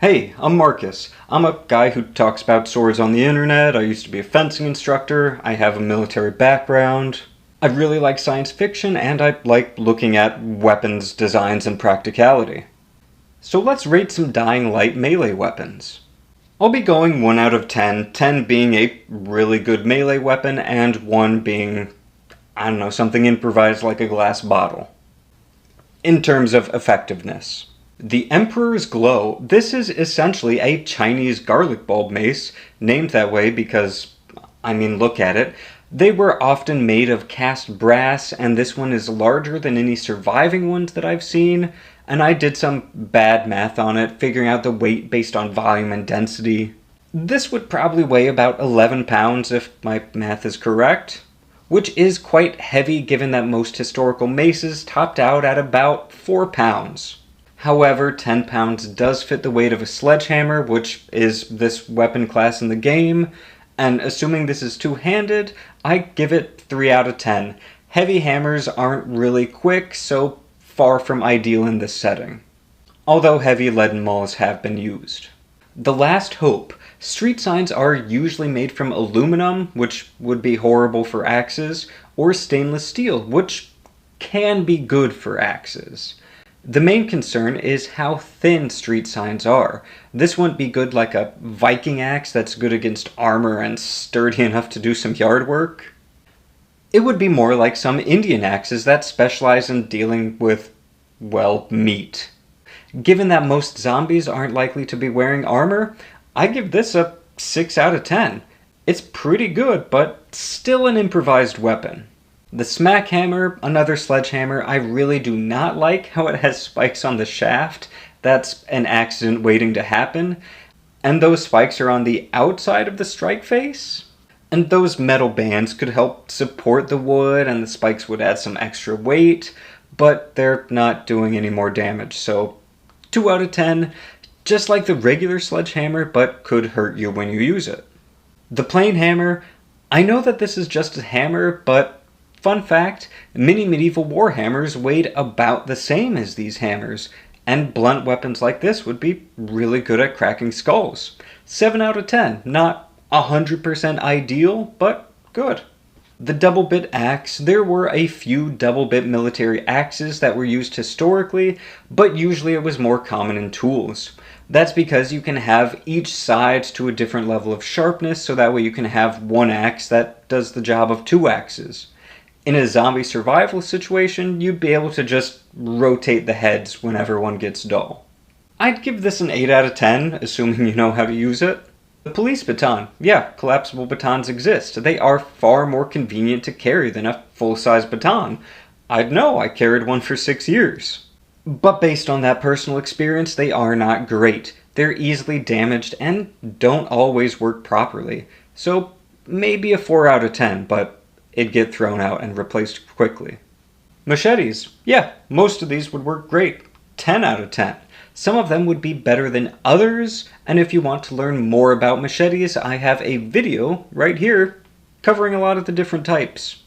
Hey, I'm Marcus. I'm a guy who talks about swords on the internet. I used to be a fencing instructor. I have a military background. I really like science fiction and I like looking at weapons designs and practicality. So let's rate some dying light melee weapons. I'll be going 1 out of 10, 10 being a really good melee weapon and 1 being, I don't know, something improvised like a glass bottle. In terms of effectiveness. The Emperor's Glow. This is essentially a Chinese garlic bulb mace, named that way because, look at it. They were often made of cast brass, and this one is larger than any surviving ones that I've seen, and I did some bad math on it, figuring out the weight based on volume and density. This would probably weigh about 11 pounds if my math is correct, which is quite heavy given that most historical maces topped out at about 4 pounds. However, 10 pounds does fit the weight of a sledgehammer, which is this weapon class in the game, and assuming this is two-handed, I give it 3 out of 10. Heavy hammers aren't really quick, so far from ideal in this setting, although heavy leaden mauls have been used. The Last Hope. Street signs are usually made from aluminum, which would be horrible for axes, or stainless steel, which can be good for axes. The main concern is how thin street signs are. This wouldn't be good like a Viking axe that's good against armor and sturdy enough to do some yard work. It would be more like some Indian axes that specialize in dealing with, well, meat. Given that most zombies aren't likely to be wearing armor, I give this a 6 out of 10. It's pretty good, but still an improvised weapon. The Smack Hammer, another sledgehammer, I really do not like how it has spikes on the shaft. That's an accident waiting to happen. And those spikes are on the outside of the strike face. And those metal bands could help support the wood and the spikes would add some extra weight, but they're not doing any more damage, so 2 out of 10, just like the regular sledgehammer, but could hurt you when you use it. The Plain Hammer, I know that this is just a hammer, but fun fact, many medieval war hammers weighed about the same as these hammers, and blunt weapons like this would be really good at cracking skulls. 7 out of 10, not 100% ideal, but good. The double bit axe, there were a few double bit military axes that were used historically, but usually it was more common in tools. That's because you can have each side to a different level of sharpness, so that way you can have one axe that does the job of 2 axes. In a zombie survival situation, you'd be able to just rotate the heads whenever one gets dull. I'd give this an 8 out of 10, assuming you know how to use it. The police baton. Yeah, collapsible batons exist. They are far more convenient to carry than a full-size baton. I'd know, I carried one for 6 years. But based on that personal experience, they are not great. They're easily damaged and don't always work properly. So maybe a 4 out of 10, but it'd get thrown out and replaced quickly. Machetes. Yeah, most of these would work great. 10 out of 10. Some of them would be better than others, and if you want to learn more about machetes, I have a video right here covering a lot of the different types.